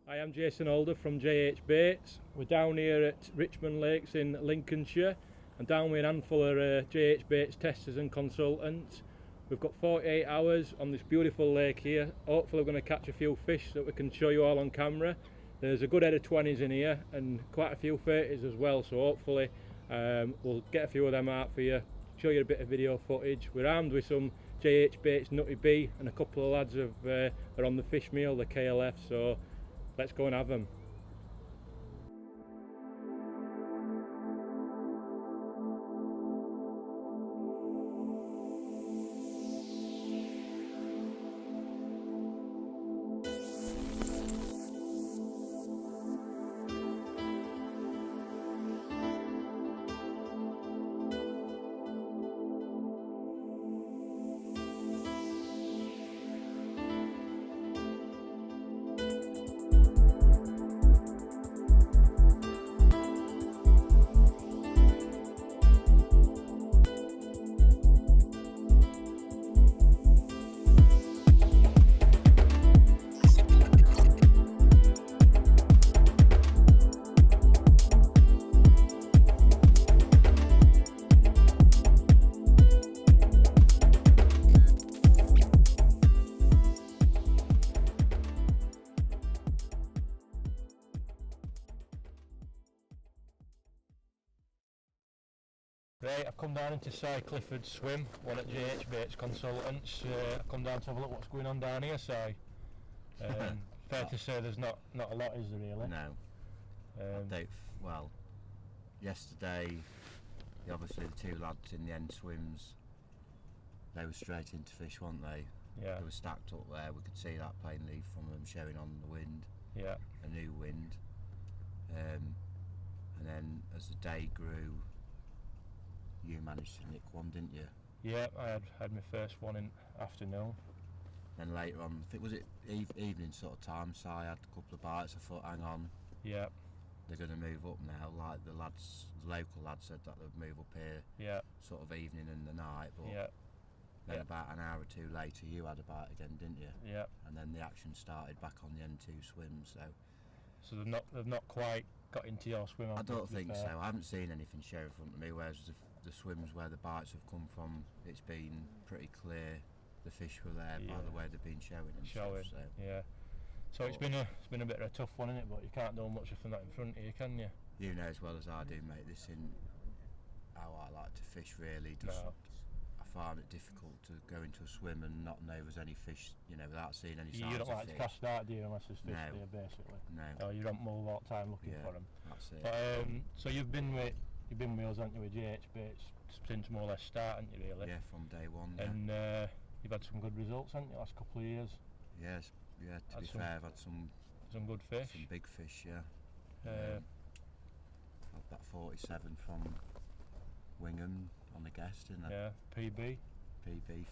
Hi, I'm Jason Alder from JHBaits. We're down here at Richmond Lakes in Lincolnshire and down with a handful of JHBaits testers and consultants. We've got 48 hours on this beautiful lake here. Hopefully we're going to catch a few fish that we can show you all on camera. There's a good head of 20s in here and quite a few 30s as well, so hopefully we'll get a few of them out for you, show you a bit of video footage. We're armed with some JHBaits Nuti-B and a couple of lads are on the fish meal, the KLF, so let's go and have them. Right, I've come down into Si Clifford's swim, one at JHBaits Consultants. I've come down to have a look what's going on down here, Si. Fair to say there's not a lot, is there really? No. Well, yesterday, obviously the two lads in the end swims, they were straight into fish, weren't they? Yeah. They were stacked up there, we could see that plainly from them showing on the wind. Yeah. A new wind. And then as the day grew, you managed to nick one, didn't you? Yeah, I had my first one in afternoon. Then later on, I think was it evening sort of time, so I had a couple of bites. I thought, hang on, yeah, they're going to move up now. Like the local lads said that they'd move up here, yeah, sort of evening and the night. But yeah, then about an hour or two later, you had a bite again, didn't you? Yeah. And then the action started back on the N2 swim. So they've not quite got into your swim. I don't think so. I haven't seen anything show in front of me. Whereas the swims where the bites have come from, it's been pretty clear the fish were there by the way they've been showing and stuff. So. Yeah. So it's been a bit of a tough one, isn't it? But you can't do much from that in front of you, can you? You know as well as I do, mate. This isn't how I like to fish, really. I find it difficult to go into a swim and not know there's any fish, you know, without seeing any signs of fish. You don't like to cast out, do you, unless there's fish there, basically? No. Or you don't move all the time looking for them. That's it. But, so you've been with us, haven't you, with JHBaits since more or less start, haven't you, really? Yeah, from day one. And you've had some good results, haven't you, last couple of years? Yes, yeah. To be fair, I've had some good fish. Some big fish, yeah. About 47 from Wingham on the guest, didn't I? Yeah, PB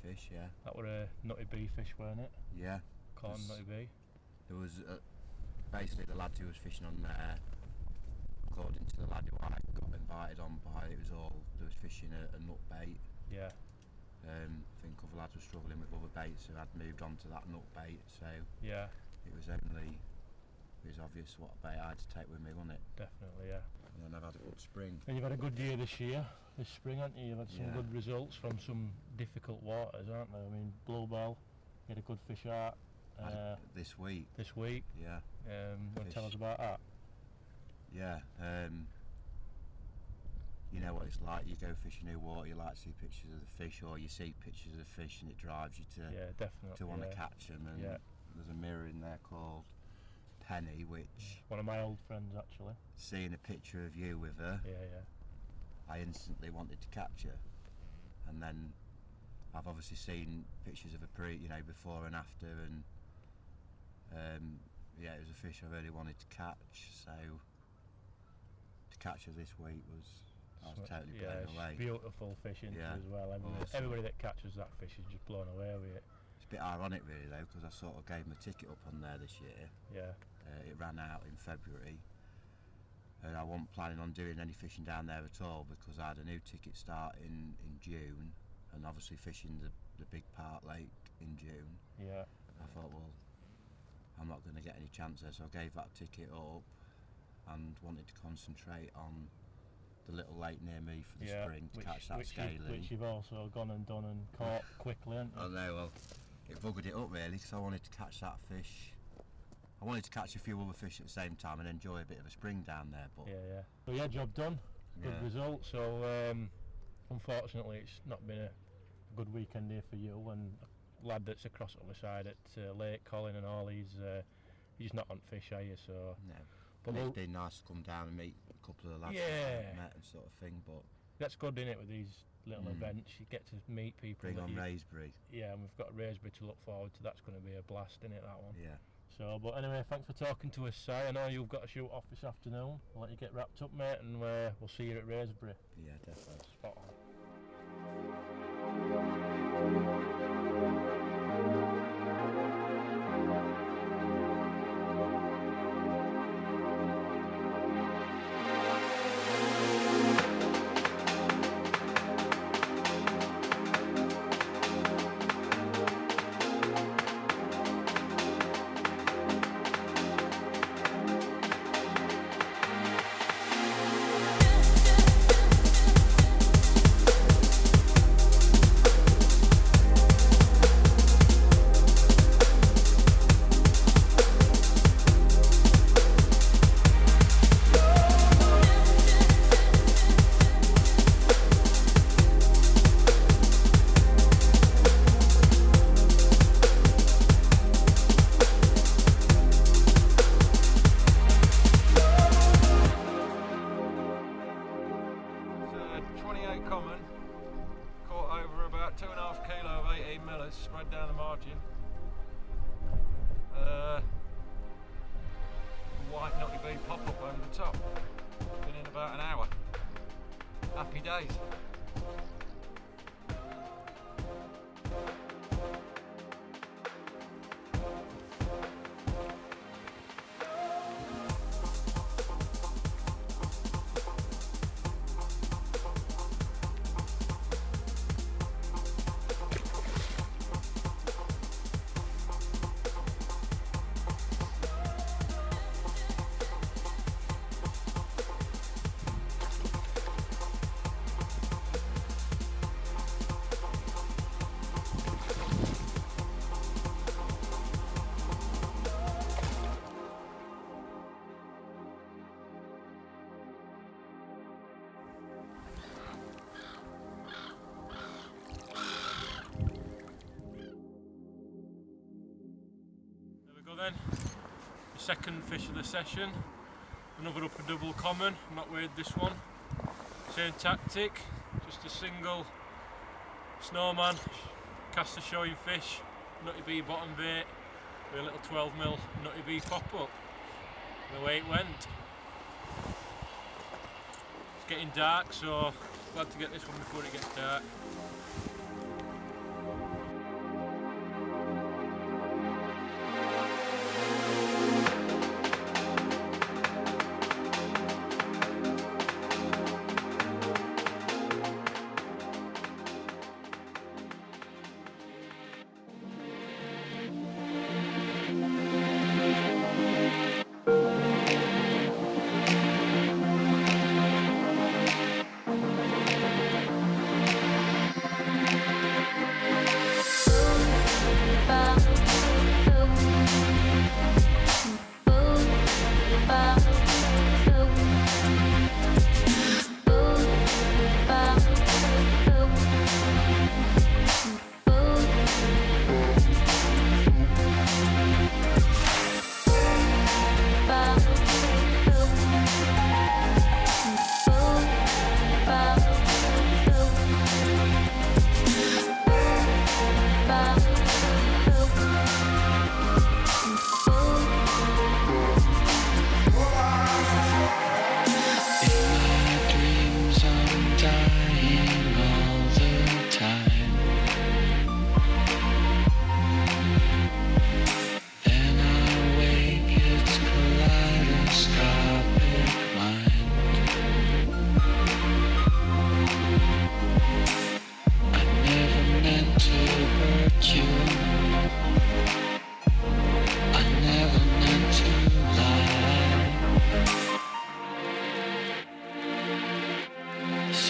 fish, yeah. That were a Nuti-B fish, weren't it? Yeah. Corn Nuti-B. There was basically the lad who was fishing on there, according to the lad who I got invited on by, there was fishing a nut bait. Yeah. I think other lads were struggling with other baits who had moved on to that nut bait, so yeah, it was obvious what bait I had to take with me, wasn't it? Definitely, yeah. And then I've had a good spring. And you've had a good year this spring, haven't you? You've had some good results from some difficult waters, aren't there? I mean, Bluebell, you had a good fish out. This week. You Yeah. want to tell us about that? Yeah. You know what it's like, you go fishing new water, you like to see pictures of the fish, or you see pictures of the fish and it drives you to want to catch them. And there's a mirror in there called Penny, which one of my old friends actually. Seeing a picture of you with her, Yeah. I instantly wanted to catch her, and then I've obviously seen pictures of her before and after, and yeah, it was a fish I really wanted to catch. So to catch her this week I was totally blown away. Beautiful fish into as well. Everybody that catches that fish is just blown away with it. It's a bit ironic really though, because I sort of gave my ticket up on there this year. Yeah. It ran out in February, and I wasn't planning on doing any fishing down there at all, because I had a new ticket starting in June, and obviously fishing the big Park Lake in June. Yeah. I thought, well, I'm not going to get any chance there, so I gave that ticket up and wanted to concentrate on the little lake near me for the spring to catch that scaly. Which you've also gone and done and caught quickly, haven't you? I know, well, it buggered it up really, because I wanted to catch that fish. I wanted to catch a few other fish at the same time and enjoy a bit of a spring down there. But So yeah, job done. Good result. So unfortunately, it's not been a good weekend here for you. And a lad that's across the other side at Lake Colin and all, he's not on fish, are you? So no. But it's been nice to come down and meet a couple of lads that I've met and sort of thing. But that's good, isn't it, with these little events? You get to meet people. Bring on Raisbury. Yeah, and we've got Raisbury to look forward to. That's going to be a blast, isn't it, that one? Yeah. So, but anyway, thanks for talking to us, Si. I know you've got to shoot off this afternoon. I'll let you get wrapped up, mate, and we'll see you at Raisbury. Yeah, definitely. Spot on. Spread down the margin. White Nuti-B pop up over the top. Been in about an hour. Happy days. Then, the second fish of the session, another upper double common, not weighed this one, same tactic, just a single snowman, cast a showing fish, Nuti-B bottom bait with a little 12mm Nuti-B pop up, and away it went. It's getting dark, so glad to get this one before it gets dark.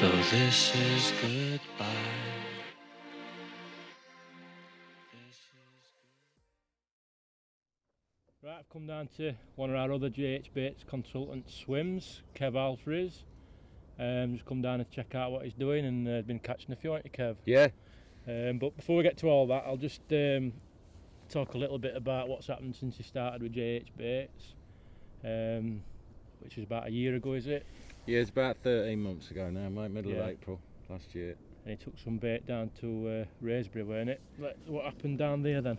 So this is goodbye. Right, I've come down to one of our other JHBaits consultant swims, Kev Alfrey's. Just come down and check out what he's doing, and been catching a few, haven't you, Kev? Yeah. But before we get to all that, I'll just talk a little bit about what's happened since he started with JHBaits, which is about a year ago, is it? Yeah, it's about 13 months ago now, mate, middle Yeah. of April last year. And he took some bait down to Raisbury, weren't it? What happened down there then?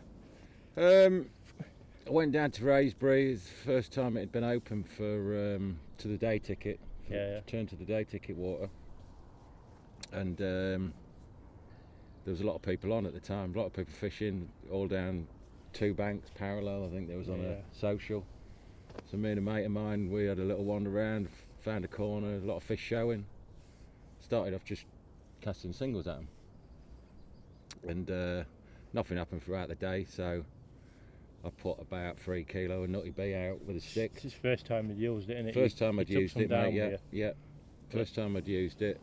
I went down to Raisbury. It's the first time it had been open for to the day ticket. Yeah. Turn to the day ticket water. And there was a lot of people on at the time. A lot of people fishing, all down two banks parallel. I think there was on a social. So me and a mate of mine, we had a little wander around, found a corner, a lot of fish showing. Started off just casting singles at them. And nothing happened throughout the day, so I put about 3 kilo of Nuti-B out with a stick. It's his first time he'd used it, isn't it? First time I'd used it, mate, yeah. Yeah. First time I'd used it.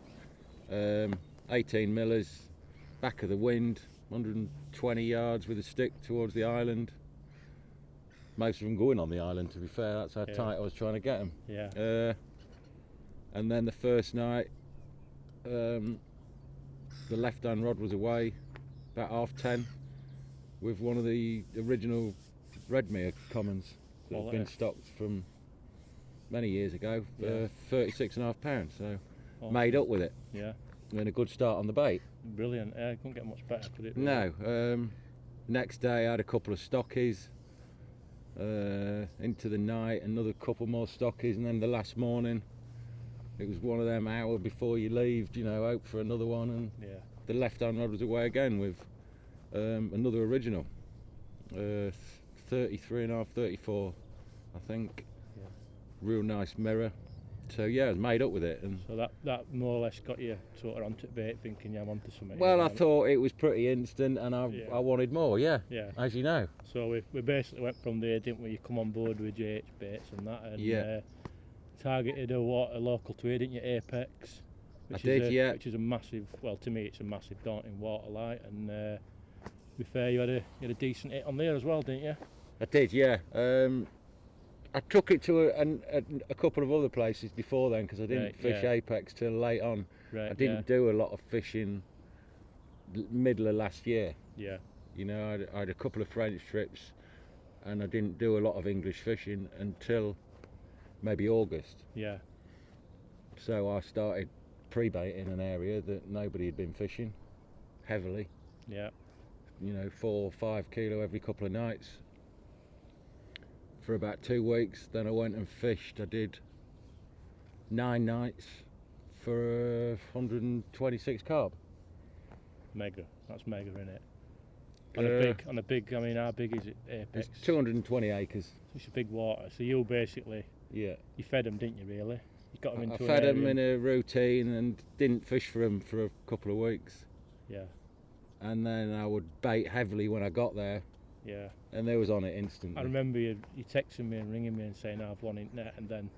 18 millers, back of the wind, 120 yards with a stick towards the island. Most of them going on the island, to be fair. That's how tight I was trying to get them. Yeah. And then the first night, the left-hand rod was away, about 10:30, with one of the original Redmere commons that had been stocked from many years ago for 36.5 pounds. So made up with it. Yeah. And a good start on the bait. Brilliant. Yeah, couldn't get much better, could it? Really? No. Next day I had a couple of stockies. Into the night, another couple more stockies, and then the last morning, it was one of them hour before you leave, hope for another one, and the left-hand rod was away again with another original, 33.5, 34, I think. Yeah. Real nice mirror. So yeah, I was made up with it. And so that more or less got you sort of onto bait, thinking, I'm onto something. Well, I thought it was pretty instant, and I wanted more. Yeah. As you know. So we basically went from there, didn't we? You come on board with JHBaits and that, and targeted a local to here, didn't you? Apex. Which is a massive. Well, to me, it's a massive daunting water light, and to be fair, you had a decent hit on there as well, didn't you? I did, yeah. I took it to a couple of other places before then, because I didn't fish Apex till late on. Right, I didn't do a lot of fishing middle of last year. Yeah. I had a couple of French trips, and I didn't do a lot of English fishing until maybe August. Yeah. So I started pre-baiting an area that nobody had been fishing heavily. Yeah. 4 or 5 kilo every couple of nights. For about 2 weeks, then I went and fished. I did 9 nights for 126 carp. Mega. That's mega, isn't it? On a big. I mean, how big is it? Apex. It's 220 acres. It's a big water. So you basically. Yeah. You fed them, didn't you? Really? You got them into. I fed them in a routine and didn't fish for them for a couple of weeks. Yeah. And then I would bait heavily when I got there. Yeah. And they was on it instantly. I remember you texting me and ringing me and saying, I've 1 in net, and then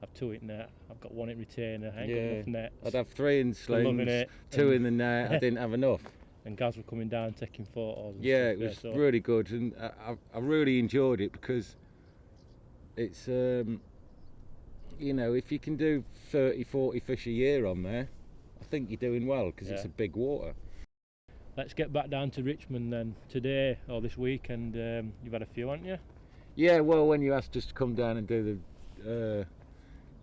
I've 2 in net, I've got 1 in retainer, I ain't got enough nets. I'd have 3 in slings, 2 in the net, I didn't have enough. And guys were coming down taking photos and it stuff was really good, and I really enjoyed it, because it's, if you can do 30, 40 fish a year on there, I think you're doing well, because it's a big water. Let's get back down to Richmond then. Today, or this weekend, you've had a few, haven't you? Yeah, well, when you asked us to come down and do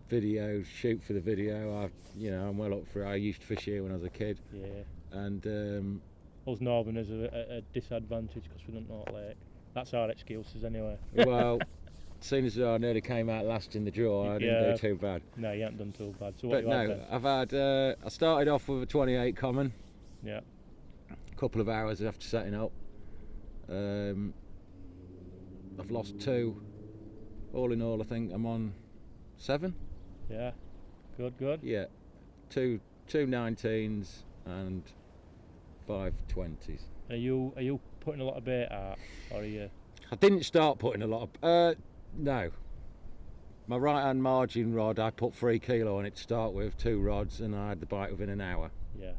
the shoot for the video, I'm well up for it. I used to fish here when I was a kid. Yeah. And us Northerners are at a disadvantage because we don't know the lake. That's our excuses anyway. Well, seeing as I nearly came out last in the draw, I didn't do too bad. No, you haven't done too bad. So what but no, I've had. I started off with a 28 common. Yeah. Couple of hours after setting up. I've lost 2. All in all, I think I'm on 7. Yeah, good. Yeah, two 19s and 5 20s. Are you putting a lot of bait out, or are you? I didn't start putting a lot of. No. My right hand margin rod, I put 3 kilo on it to start with, 2 rods, and I had the bite within an hour. Yeah.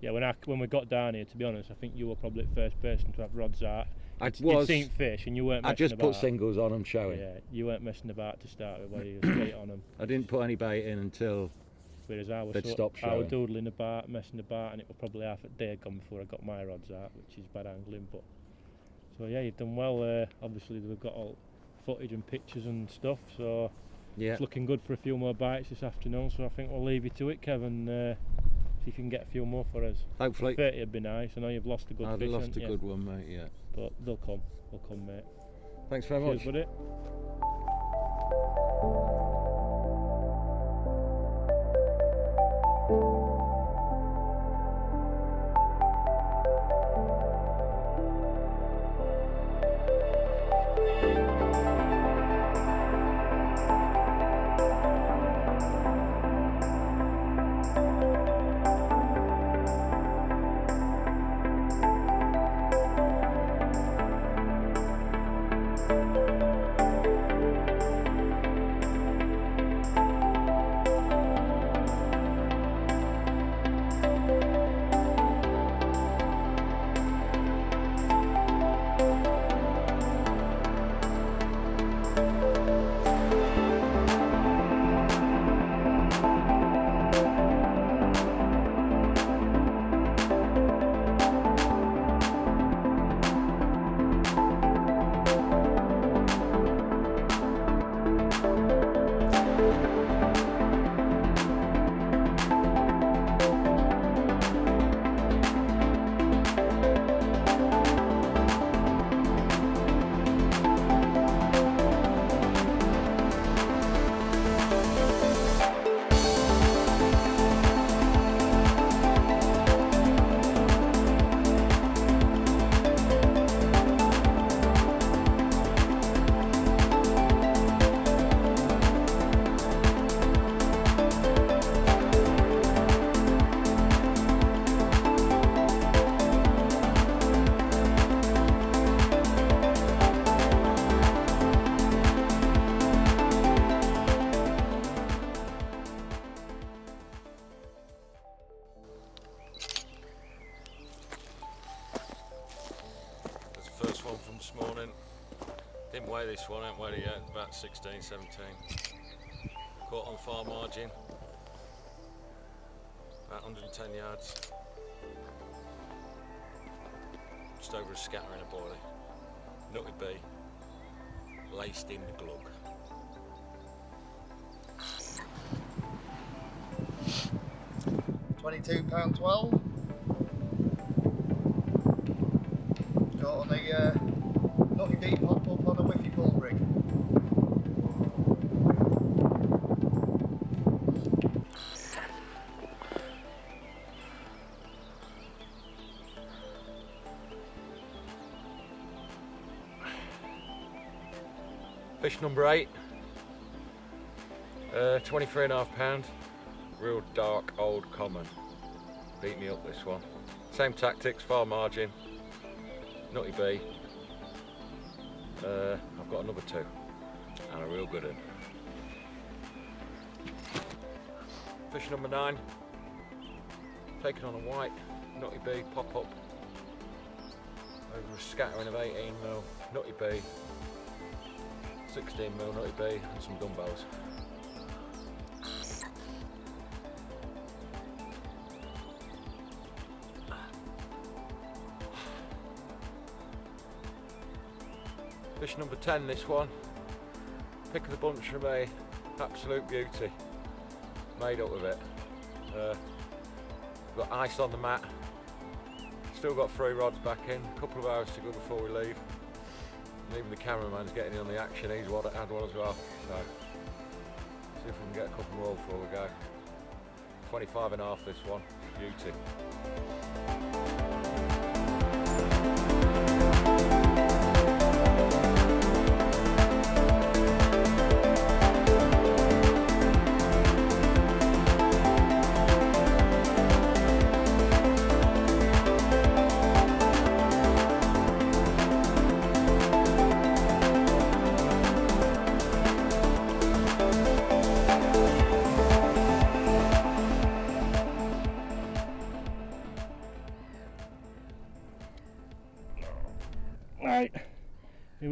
Yeah, when we got down here, to be honest, I think you were probably the first person to have rods out. You'd seen fish and you weren't messing about. I just put singles on them showing. Yeah, you weren't messing about to start with, where you were straight on them. I didn't put any bait in until Whereas they'd stopped showing. I was doodling about, messing about, and it was probably half a day gone before I got my rods out, which is bad angling. But so yeah, you've done well. Obviously, we've got all footage and pictures and stuff, so yeah, it's looking good for a few more bites this afternoon. So I think we'll leave you to it, Kevin. See if you can get a few more for us. Hopefully. 30 would be nice. I know you've lost a good fish. I've lost a good one, mate. Yeah. But they'll come, mate. Thanks very much. Cheers, buddy. First one from this morning. Didn't weigh this one, haven't weighed it yet, about 16, 17. Caught on far margin, about 110 yards. Just over a scatter in a boilie. Nuti-B, laced in the glug. £22.12. Got on a Nuti-B pop-up on a whiffy pull rig. Fish number 8, 23.5 pound, real dark old common. Beat me up this one. Same tactics, far margin, Nuti-B. I've got another 2 and a real good one. Fish number 9, taken on a white Nuti-B pop up over a scattering of 18mm Nuti-B, 16mm Nuti-B and some dumbbells. Fish number 10, this one. Pick of the bunch from me, absolute beauty. Made up with it. Got ice on the mat. Still got 3 rods back in. A couple of hours to go before we leave. And even the cameraman's getting in on the action. He's had one as well. So, see if we can get a couple more before we go. 25.5 this one. Beauty.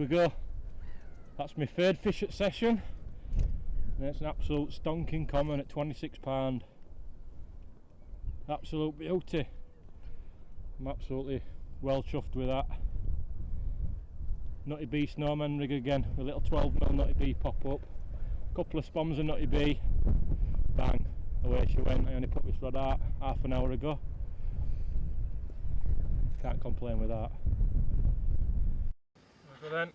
we go. That's my third fish at session. And it's an absolute stonking common at £26. Absolute beauty. I'm absolutely well chuffed with that. Nuti-B snowman rig again, a little 12mm Nuti-B pop up. Couple of spoms of Nuti-B. Bang, away she went. I only put this rod out half an hour ago. Can't complain with that. So then,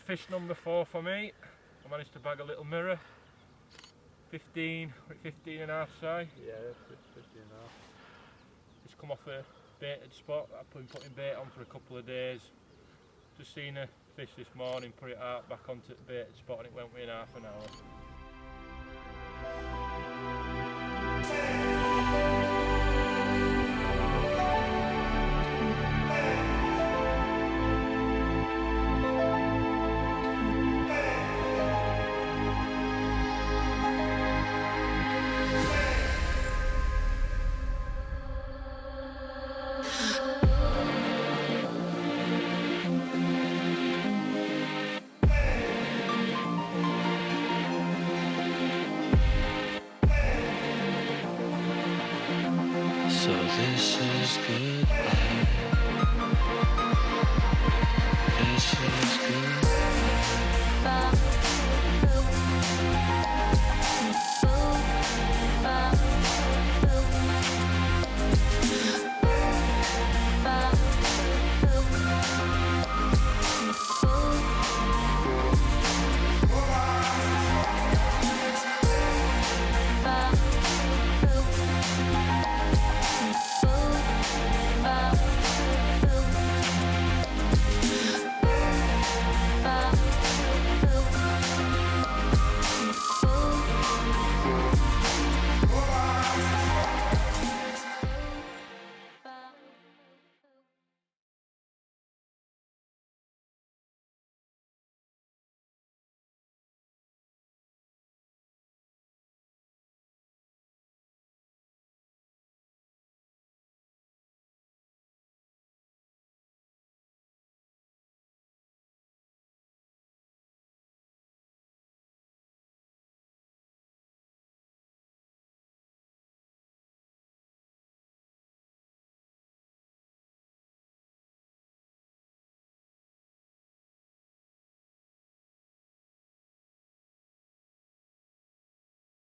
fish number 4 for me. I managed to bag a little mirror. 15 and a half, Si? Yeah, 15 and a half. It's come off a baited spot. I've been putting bait on for a couple of days. Just seen a fish this morning, put it out back onto the baited spot, and it went within half an hour. So this is goodbye.